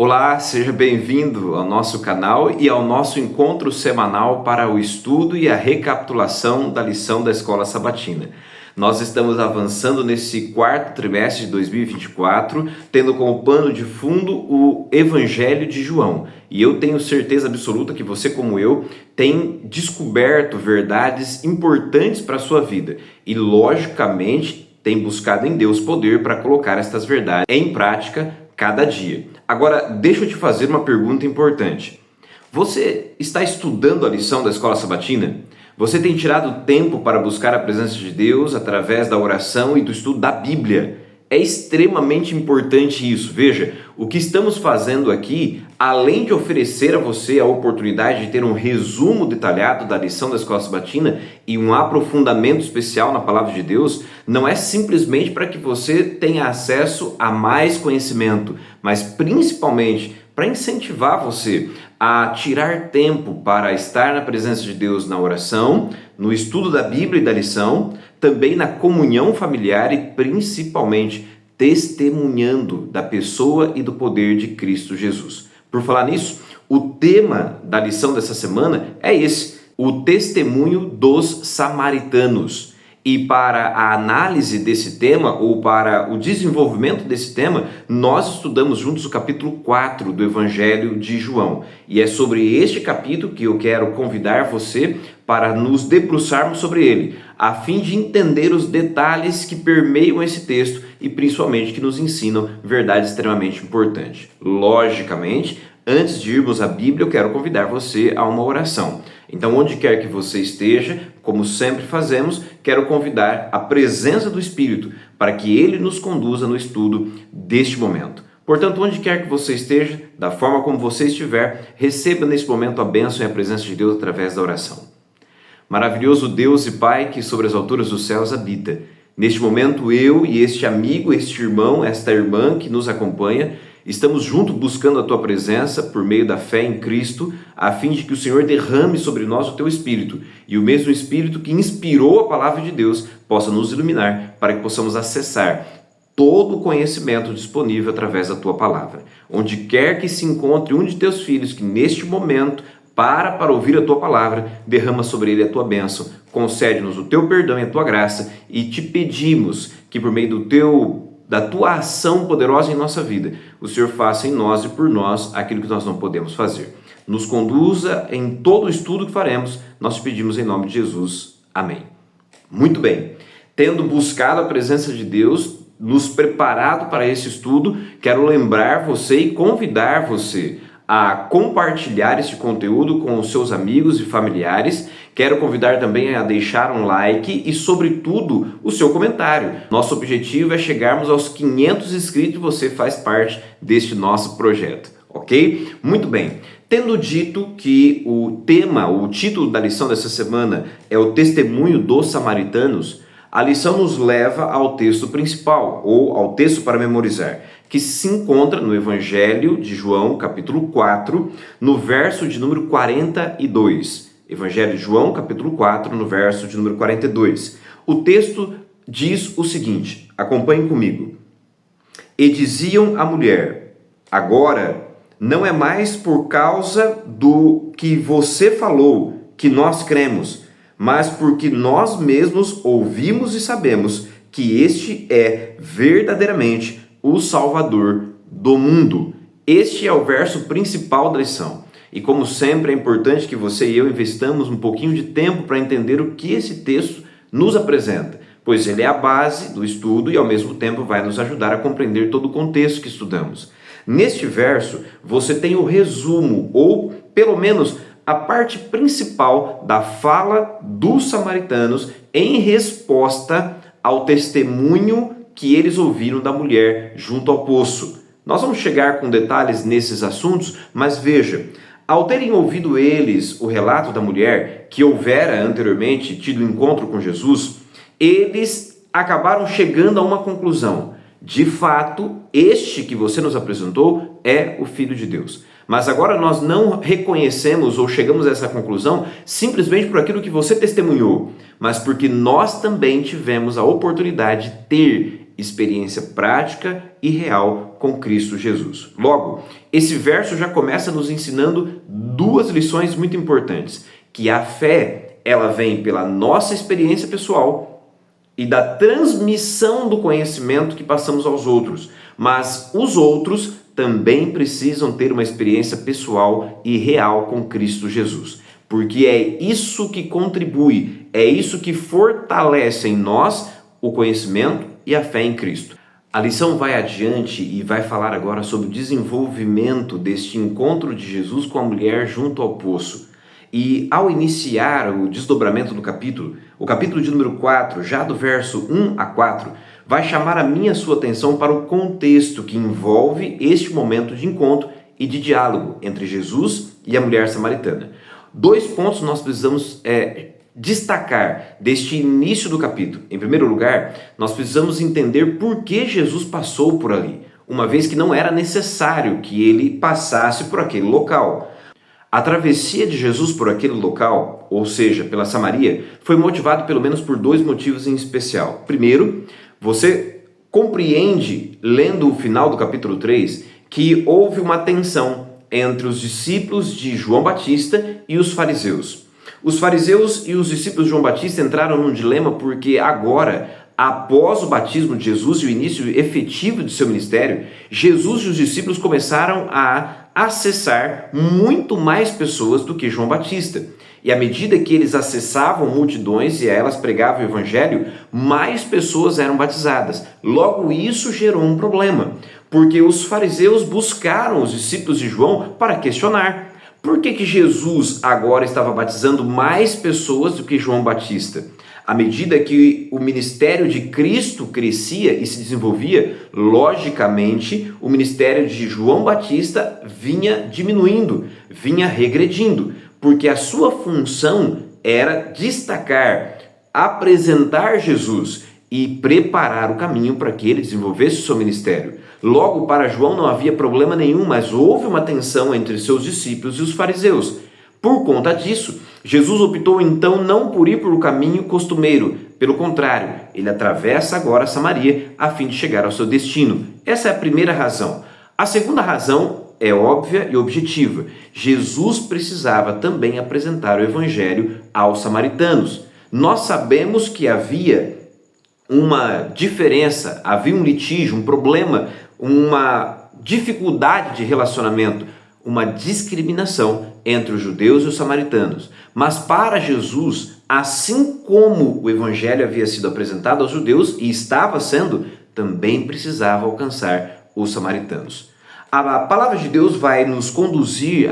Olá, seja bem-vindo ao nosso canal e ao nosso encontro semanal para o estudo e a recapitulação da lição da Escola Sabatina. Nós estamos avançando nesse quarto trimestre de 2024, tendo como pano de fundo o Evangelho de João. E eu tenho certeza absoluta que você, como eu, tem descoberto verdades importantes para a sua vida e, logicamente, tem buscado em Deus poder para colocar estas verdades em prática cada dia. Agora, deixa eu te fazer uma pergunta importante. Você está estudando a lição da Escola Sabatina? Você tem tirado tempo para buscar a presença de Deus através da oração e do estudo da Bíblia? É extremamente importante isso. Veja, o que estamos fazendo aqui, além de oferecer a você a oportunidade de ter um resumo detalhado da lição da Escola Sabatina e um aprofundamento especial na Palavra de Deus, não é simplesmente para que você tenha acesso a mais conhecimento, mas principalmente para incentivar você a tirar tempo para estar na presença de Deus na oração, no estudo da Bíblia e da lição, também na comunhão familiar e principalmente testemunhando da pessoa e do poder de Cristo Jesus. Por falar nisso, o tema da lição dessa semana é esse, o testemunho dos samaritanos. E para a análise desse tema, ou para o desenvolvimento desse tema, nós estudamos juntos o capítulo 4 do Evangelho de João. E é sobre este capítulo que eu quero convidar você para nos debruçarmos sobre ele, a fim de entender os detalhes que permeiam esse texto e principalmente que nos ensinam verdades extremamente importantes. Logicamente, antes de irmos à Bíblia, eu quero convidar você a uma oração. Então, onde quer que você esteja, como sempre fazemos, quero convidar a presença do Espírito para que Ele nos conduza no estudo deste momento. Portanto, onde quer que você esteja, da forma como você estiver, receba nesse momento a bênção e a presença de Deus através da oração. Maravilhoso Deus e Pai que sobre as alturas dos céus habita. Neste momento, eu e este amigo, este irmão, esta irmã que nos acompanha, estamos juntos buscando a Tua presença por meio da fé em Cristo, a fim de que o Senhor derrame sobre nós o Teu Espírito e o mesmo Espírito que inspirou a Palavra de Deus possa nos iluminar para que possamos acessar todo o conhecimento disponível através da Tua Palavra. Onde quer que se encontre um de Teus filhos que neste momento para ouvir a Tua Palavra, derrama sobre ele a Tua bênção, concede-nos o Teu perdão e a Tua graça e te pedimos que por meio da Tua ação poderosa em nossa vida, o Senhor faça em nós e por nós aquilo que nós não podemos fazer. Nos conduza em todo o estudo que faremos, nós te pedimos em nome de Jesus. Amém. Muito bem. Tendo buscado a presença de Deus, nos preparado para esse estudo, quero lembrar você e convidar você a compartilhar este conteúdo com os seus amigos e familiares. Quero convidar também a deixar um like e, sobretudo, o seu comentário. Nosso objetivo é chegarmos aos 500 inscritos e você faz parte deste nosso projeto, ok? Muito bem. Tendo dito que o título da lição dessa semana é o testemunho dos samaritanos, a lição nos leva ao texto principal, ou ao texto para memorizar, que se encontra no Evangelho de João, capítulo 4, no verso de número 42. Evangelho de João, capítulo 4, no verso de número 42. O texto diz o seguinte, acompanhem comigo. E diziam à mulher, agora não é mais por causa do que você falou que nós cremos, mas porque nós mesmos ouvimos e sabemos que este é verdadeiramente o Salvador do mundo. Este é o verso principal da lição. E como sempre é importante que você e eu investamos um pouquinho de tempo para entender o que esse texto nos apresenta, pois ele é a base do estudo e ao mesmo tempo vai nos ajudar a compreender todo o contexto que estudamos. Neste verso você tem o resumo, ou pelo menos a parte principal da fala dos samaritanos em resposta ao testemunho que eles ouviram da mulher junto ao poço. Nós vamos chegar com detalhes nesses assuntos, mas veja, ao terem ouvido eles o relato da mulher que houvera anteriormente tido encontro com Jesus, eles acabaram chegando a uma conclusão. De fato, este que você nos apresentou é o Filho de Deus. Mas agora nós não reconhecemos ou chegamos a essa conclusão simplesmente por aquilo que você testemunhou, mas porque nós também tivemos a oportunidade de ter experiência prática e real com Cristo Jesus. Logo, esse verso já começa nos ensinando duas lições muito importantes, que a fé, ela vem pela nossa experiência pessoal e da transmissão do conhecimento que passamos aos outros, mas os outros também precisam ter uma experiência pessoal e real com Cristo Jesus, porque é isso que contribui, é isso que fortalece em nós o conhecimento e a fé em Cristo. A lição vai adiante e vai falar agora sobre o desenvolvimento deste encontro de Jesus com a mulher junto ao poço. E ao iniciar o desdobramento do capítulo, o capítulo de número 4, já do verso 1 a 4, vai chamar a minha e a sua atenção para o contexto que envolve este momento de encontro e de diálogo entre Jesus e a mulher samaritana. 2 pontos nós precisamos destacar deste início do capítulo. Em primeiro lugar, nós precisamos entender por que Jesus passou por ali, uma vez que não era necessário que ele passasse por aquele local. A travessia de Jesus por aquele local, ou seja, pela Samaria, foi motivada pelo menos por 2 motivos em especial. Primeiro, você compreende, lendo o final do capítulo 3, que houve uma tensão entre os discípulos de João Batista e os fariseus. Os fariseus e os discípulos de João Batista entraram num dilema porque agora, após o batismo de Jesus e o início efetivo de seu ministério, Jesus e os discípulos começaram a acessar muito mais pessoas do que João Batista. E à medida que eles acessavam multidões e a elas pregavam o evangelho, mais pessoas eram batizadas. Logo, isso gerou um problema, porque os fariseus buscaram os discípulos de João para questionar. Por que Jesus agora estava batizando mais pessoas do que João Batista? À medida que o ministério de Cristo crescia e se desenvolvia, logicamente, o ministério de João Batista vinha diminuindo, vinha regredindo, porque a sua função era destacar, apresentar Jesus e preparar o caminho para que ele desenvolvesse o seu ministério. Logo, para João não havia problema nenhum, mas houve uma tensão entre seus discípulos e os fariseus. Por conta disso, Jesus optou então não por ir por o caminho costumeiro. Pelo contrário, ele atravessa agora Samaria a fim de chegar ao seu destino. Essa é a primeira razão. A segunda razão é óbvia e objetiva. Jesus precisava também apresentar o evangelho aos samaritanos. Nós sabemos que havia uma diferença, havia um litígio, um problema, uma dificuldade de relacionamento, uma discriminação entre os judeus e os samaritanos. Mas para Jesus, assim como o evangelho havia sido apresentado aos judeus e estava sendo, também precisava alcançar os samaritanos. A palavra de Deus vai nos conduzir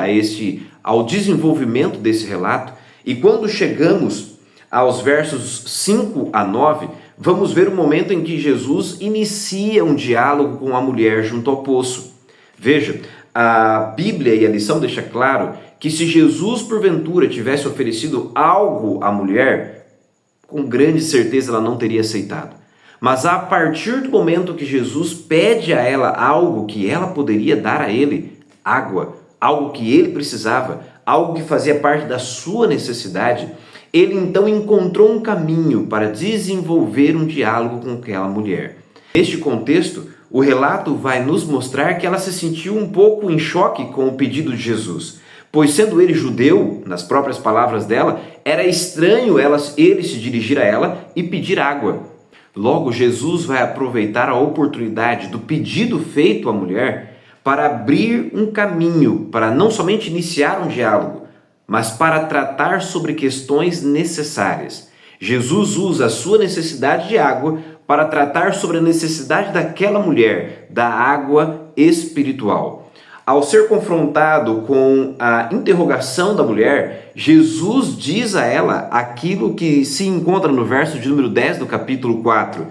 ao desenvolvimento desse relato, e quando chegamos aos versos 5 a 9, vamos ver o momento em que Jesus inicia um diálogo com a mulher junto ao poço. Veja, a Bíblia e a lição deixa claro que se Jesus porventura tivesse oferecido algo à mulher, com grande certeza ela não teria aceitado. Mas a partir do momento que Jesus pede a ela algo que ela poderia dar a ele, água, algo que ele precisava, algo que fazia parte da sua necessidade, ele então encontrou um caminho para desenvolver um diálogo com aquela mulher. Neste contexto, o relato vai nos mostrar que ela se sentiu um pouco em choque com o pedido de Jesus, pois sendo ele judeu, nas próprias palavras dela, era estranho ele se dirigir a ela e pedir água. Logo, Jesus vai aproveitar a oportunidade do pedido feito à mulher para abrir um caminho, para não somente iniciar um diálogo, mas para tratar sobre questões necessárias. Jesus usa a sua necessidade de água para tratar sobre a necessidade daquela mulher, da água espiritual. Ao ser confrontado com a interrogação da mulher, Jesus diz a ela aquilo que se encontra no verso de número 10 do capítulo 4.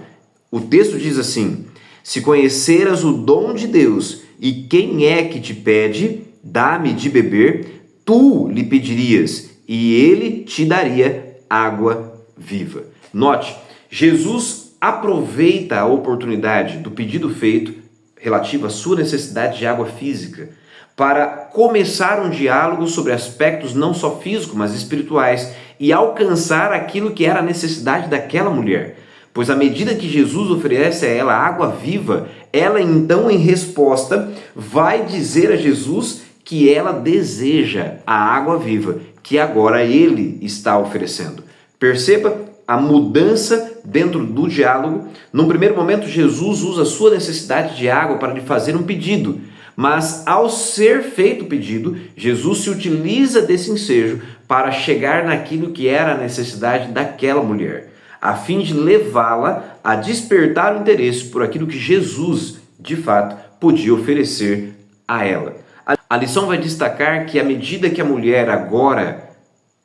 O texto diz assim: se conheceras o dom de Deus e quem é que te pede, dá-me de beber, tu lhe pedirias e ele te daria água viva. Note, Jesus aproveita a oportunidade do pedido feito relativo à sua necessidade de água física para começar um diálogo sobre aspectos não só físicos, mas espirituais e alcançar aquilo que era a necessidade daquela mulher. pois à medida que Jesus oferece a ela água viva, ela então, em resposta, vai dizer a Jesus que ela deseja a água viva, que agora ele está oferecendo. Perceba a mudança dentro do diálogo. Num primeiro momento, Jesus usa a sua necessidade de água para lhe fazer um pedido, mas ao ser feito o pedido, Jesus se utiliza desse ensejo para chegar naquilo que era a necessidade daquela mulher, a fim de levá-la a despertar o interesse por aquilo que Jesus, de fato, podia oferecer a ela. A lição vai destacar que à medida que a mulher agora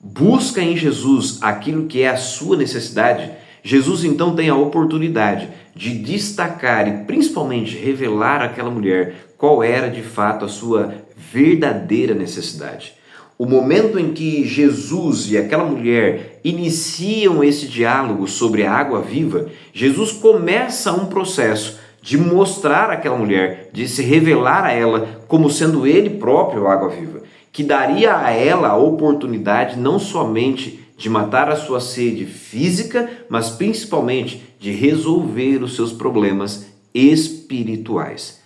busca em Jesus aquilo que é a sua necessidade, Jesus então tem a oportunidade de destacar e principalmente revelar àquela mulher qual era de fato a sua verdadeira necessidade. O momento em que Jesus e aquela mulher iniciam esse diálogo sobre a água viva, Jesus começa um processo de mostrar àquela mulher, de se revelar a ela como sendo ele próprio a água viva, que daria a ela a oportunidade não somente de matar a sua sede física, mas principalmente de resolver os seus problemas espirituais.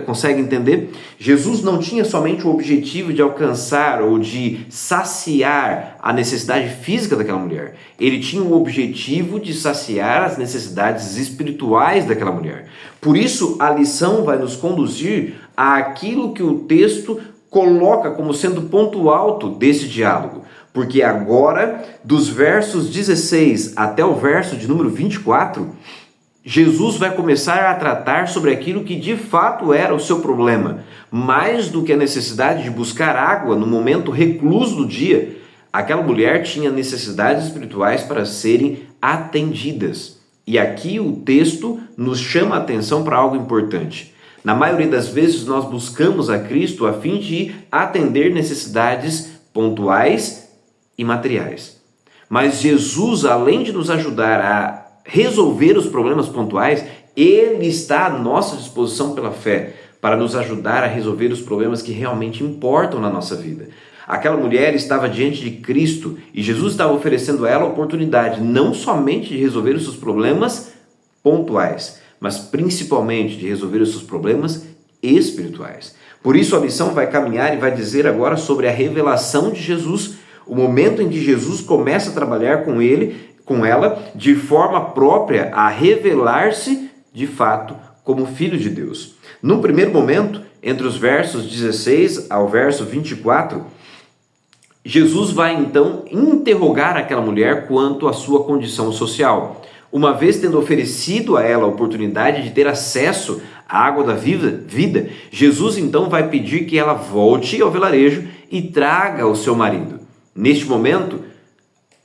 Consegue entender? Jesus não tinha somente o objetivo de alcançar ou de saciar a necessidade física daquela mulher. Ele tinha o objetivo de saciar as necessidades espirituais daquela mulher. Por isso, a lição vai nos conduzir àquilo que o texto coloca como sendo ponto alto desse diálogo. Porque agora, dos versos 16 até o verso de número 24, Jesus vai começar a tratar sobre aquilo que de fato era o seu problema. Mais do que a necessidade de buscar água no momento recluso do dia, aquela mulher tinha necessidades espirituais para serem atendidas. E aqui o texto nos chama a atenção para algo importante. Na maioria das vezes nós buscamos a Cristo a fim de atender necessidades pontuais e materiais. Mas Jesus, além de nos ajudar a resolver os problemas pontuais, ele está à nossa disposição pela fé para nos ajudar a resolver os problemas que realmente importam na nossa vida. Aquela mulher estava diante de Cristo e Jesus estava oferecendo a ela a oportunidade não somente de resolver os seus problemas pontuais, mas principalmente de resolver os seus problemas espirituais. Por isso a lição vai caminhar e vai dizer agora sobre a revelação de Jesus, o momento em que Jesus começa a trabalhar com ela, de forma própria a revelar-se de fato como Filho de Deus. Num primeiro momento, entre os versos 16 ao verso 24, Jesus vai então interrogar aquela mulher quanto à sua condição social. Uma vez tendo oferecido a ela a oportunidade de ter acesso à água da vida, Jesus então vai pedir que ela volte ao vilarejo e traga o seu marido. Neste momento,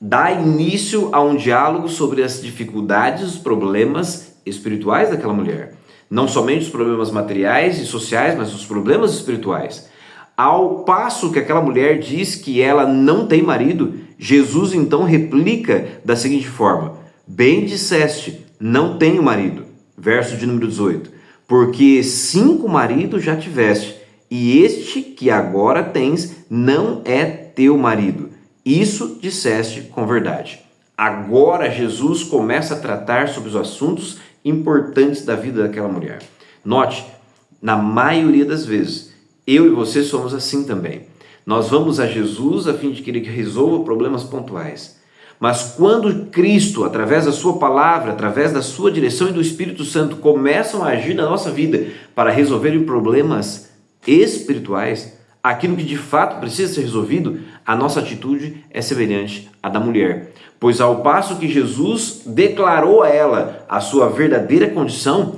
dá início a um diálogo sobre as dificuldades, os problemas espirituais daquela mulher. Não somente os problemas materiais e sociais, mas os problemas espirituais. Ao passo que aquela mulher diz que ela não tem marido, Jesus então replica da seguinte forma: bem disseste, não tenho marido. Verso de número 18. Porque 5 maridos já tiveste, e este que agora tens não é teu marido. Isso disseste com verdade. Agora Jesus começa a tratar sobre os assuntos importantes da vida daquela mulher. Note, na maioria das vezes, eu e você somos assim também. Nós vamos a Jesus a fim de que ele resolva problemas pontuais. Mas quando Cristo, através da sua palavra, através da sua direção e do Espírito Santo, começam a agir na nossa vida para resolver problemas espirituais, aquilo que de fato precisa ser resolvido, a nossa atitude é semelhante à da mulher. Pois ao passo que Jesus declarou a ela a sua verdadeira condição,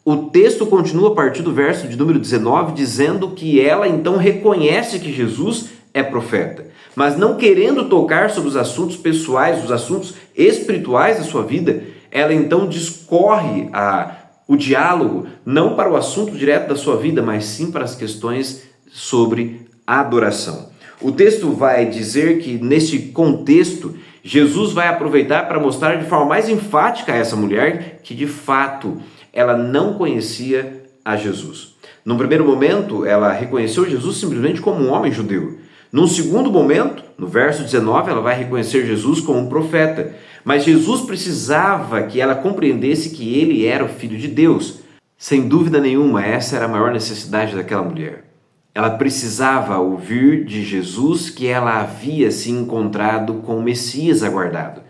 o texto continua a partir do verso de número 19, dizendo que ela então reconhece que Jesus é profeta. Mas não querendo tocar sobre os assuntos pessoais, os assuntos espirituais da sua vida, ela então discorre o diálogo, não para o assunto direto da sua vida, mas sim para as questões sobre adoração. O texto vai dizer que neste contexto, Jesus vai aproveitar para mostrar de forma mais enfática a essa mulher que de fato ela não conhecia a Jesus. Num primeiro momento, ela reconheceu Jesus simplesmente como um homem judeu. Num segundo momento, no verso 19, ela vai reconhecer Jesus como um profeta. Mas Jesus precisava que ela compreendesse que ele era o Filho de Deus. Sem dúvida nenhuma, essa era a maior necessidade daquela mulher. Ela precisava ouvir de Jesus que ela havia se encontrado com o Messias aguardado.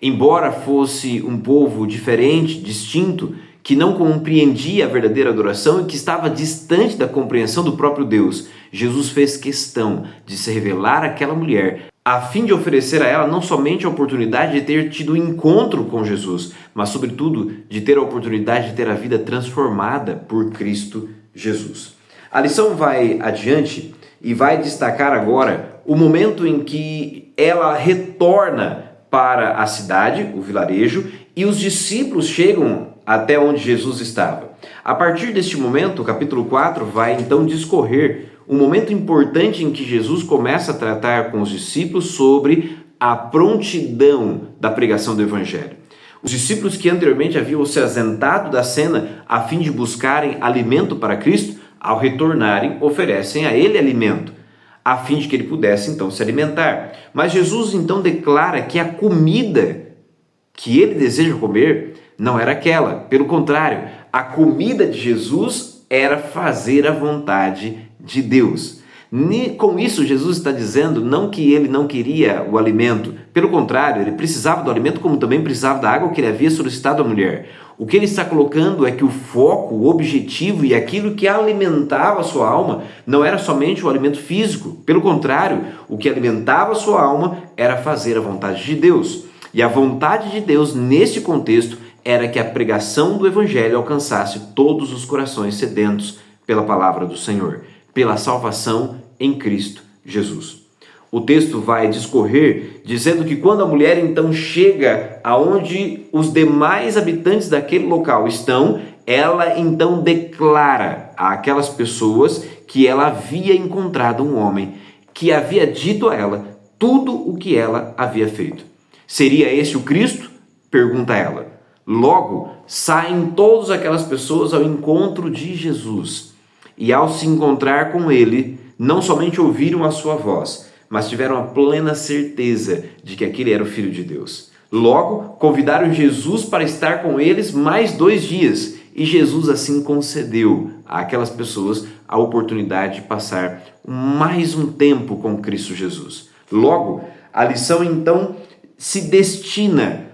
Embora fosse um povo diferente, distinto, que não compreendia a verdadeira adoração e que estava distante da compreensão do próprio Deus, Jesus fez questão de se revelar àquela mulher, a fim de oferecer a ela não somente a oportunidade de ter tido um encontro com Jesus, mas sobretudo de ter a oportunidade de ter a vida transformada por Cristo Jesus. A lição vai adiante e vai destacar agora o momento em que ela retorna para a cidade, o vilarejo, e os discípulos chegam até onde Jesus estava. A partir deste momento, o capítulo 4 vai então discorrer um momento importante em que Jesus começa a tratar com os discípulos sobre a prontidão da pregação do Evangelho. Os discípulos que anteriormente haviam se ausentado da cena a fim de buscarem alimento para Cristo, ao retornarem, oferecem a ele alimento, a fim de que ele pudesse então se alimentar. Mas Jesus então declara que a comida que ele deseja comer não era aquela. Pelo contrário, a comida de Jesus era fazer a vontade de Deus. Com isso, Jesus está dizendo não que ele não queria o alimento. Pelo contrário, ele precisava do alimento como também precisava da água que ele havia solicitado à mulher. O que ele está colocando é que o foco, o objetivo e aquilo que alimentava a sua alma não era somente o alimento físico. Pelo contrário, o que alimentava a sua alma era fazer a vontade de Deus. E a vontade de Deus, nesse contexto, era que a pregação do Evangelho alcançasse todos os corações sedentos pela palavra do Senhor, pela salvação em Cristo Jesus. O texto vai discorrer dizendo que quando a mulher então chega aonde os demais habitantes daquele local estão, ela então declara àquelas pessoas que ela havia encontrado um homem que havia dito a ela tudo o que ela havia feito. Seria esse o Cristo? Pergunta ela. Logo, saem todas aquelas pessoas ao encontro de Jesus e ao se encontrar com ele, não somente ouviram a sua voz, mas tiveram a plena certeza de que aquele era o Filho de Deus. Logo, convidaram Jesus para estar com eles mais 2 dias e Jesus assim concedeu àquelas pessoas a oportunidade de passar mais um tempo com Cristo Jesus. Logo, a lição então se destina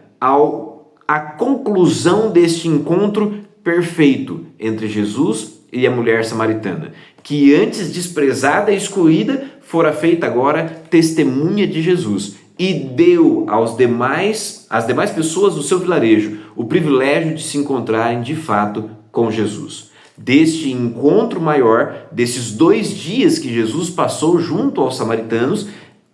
à conclusão deste encontro perfeito entre Jesus e a mulher samaritana, que antes desprezada e excluída, fora feita agora testemunha de Jesus e deu às demais pessoas do seu vilarejo o privilégio de se encontrarem de fato com Jesus. Deste encontro maior, desses 2 dias que Jesus passou junto aos samaritanos,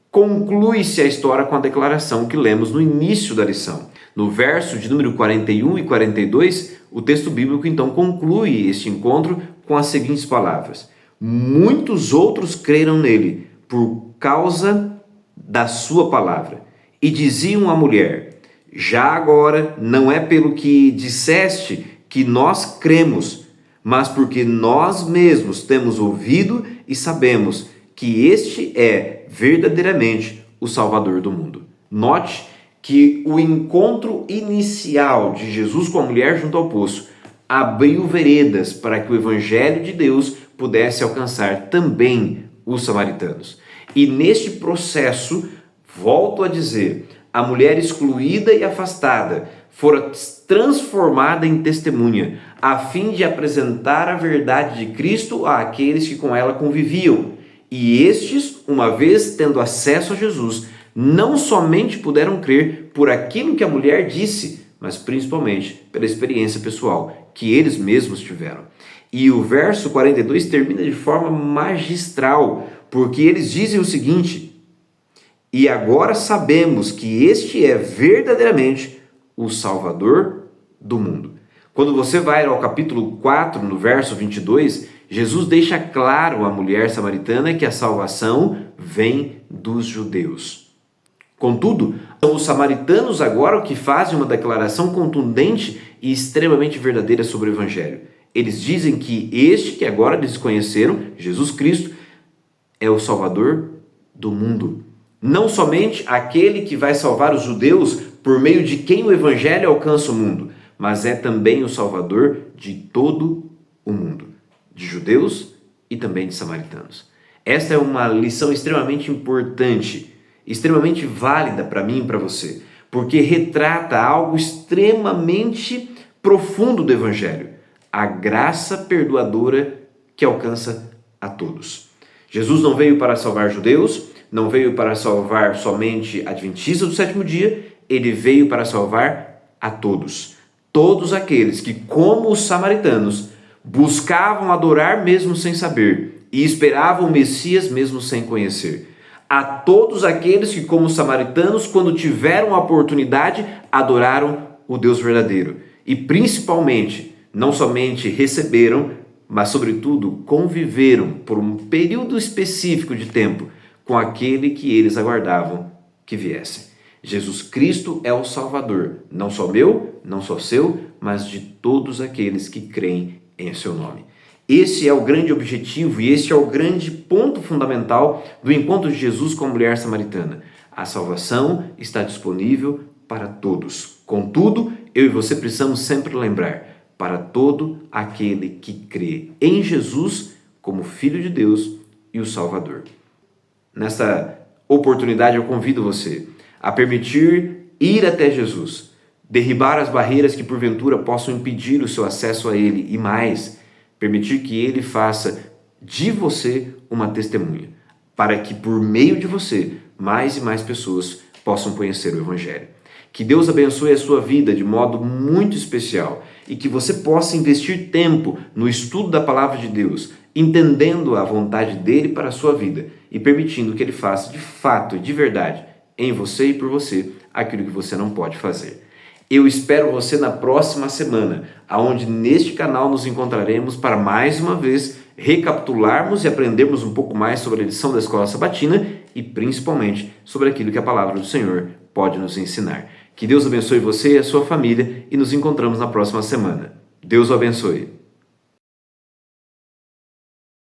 conclui-se a história com a declaração que lemos no início da lição. No verso de número 41 e 42, o texto bíblico então conclui este encontro com as seguintes palavras: muitos outros creram nele por causa da sua palavra e diziam à mulher: já agora não é pelo que disseste que nós cremos, mas porque nós mesmos temos ouvido e sabemos que este é verdadeiramente o Salvador do mundo. Note que o encontro inicial de Jesus com a mulher junto ao poço abriu veredas para que o Evangelho de Deus pudesse alcançar também os samaritanos. E neste processo, volto a dizer, a mulher excluída e afastada fora transformada em testemunha, a fim de apresentar a verdade de Cristo àqueles que com ela conviviam. E estes, uma vez tendo acesso a Jesus, não somente puderam crer por aquilo que a mulher disse, mas principalmente pela experiência pessoal que eles mesmos tiveram. E o verso 42 termina de forma magistral, porque eles dizem o seguinte: e agora sabemos que este é verdadeiramente o Salvador do mundo. Quando você vai ao capítulo 4, no verso 22, Jesus deixa claro à mulher samaritana que a salvação vem dos judeus. Contudo, são os samaritanos agora que fazem uma declaração contundente e extremamente verdadeira sobre o Evangelho. Eles dizem que este que agora eles conheceram, Jesus Cristo, é o Salvador do mundo. Não somente aquele que vai salvar os judeus por meio de quem o evangelho alcança o mundo, mas é também o Salvador de todo o mundo, de judeus e também de samaritanos. Esta é uma lição extremamente importante, extremamente válida para mim e para você, porque retrata algo extremamente profundo do evangelho, a graça perdoadora que alcança a todos. Jesus não veio para salvar judeus, não veio para salvar somente adventistas do sétimo dia, ele veio para salvar a todos. Todos aqueles que, como os samaritanos, buscavam adorar mesmo sem saber e esperavam o Messias mesmo sem conhecer. A todos aqueles que, como os samaritanos, quando tiveram a oportunidade, adoraram o Deus verdadeiro. E principalmente, não somente receberam, mas sobretudo conviveram por um período específico de tempo com aquele que eles aguardavam que viesse. Jesus Cristo é o Salvador, não só meu, não só seu, mas de todos aqueles que creem em seu nome. Esse é o grande objetivo e esse é o grande ponto fundamental do encontro de Jesus com a mulher samaritana. A salvação está disponível para todos. Contudo, eu e você precisamos sempre lembrar, para todo aquele que crê em Jesus como Filho de Deus e o Salvador. Nessa oportunidade eu convido você a permitir ir até Jesus, derribar as barreiras que porventura possam impedir o seu acesso a Ele e mais, permitir que Ele faça de você uma testemunha, para que por meio de você mais e mais pessoas possam conhecer o Evangelho. Que Deus abençoe a sua vida de modo muito especial e que você possa investir tempo no estudo da Palavra de Deus, entendendo a vontade dEle para a sua vida e permitindo que Ele faça de fato e de verdade em você e por você aquilo que você não pode fazer. Eu espero você na próxima semana, aonde neste canal nos encontraremos para mais uma vez recapitularmos e aprendermos um pouco mais sobre a lição da Escola Sabatina e principalmente sobre aquilo que a Palavra do Senhor pode nos ensinar. Que Deus abençoe você e a sua família e nos encontramos na próxima semana. Deus o abençoe.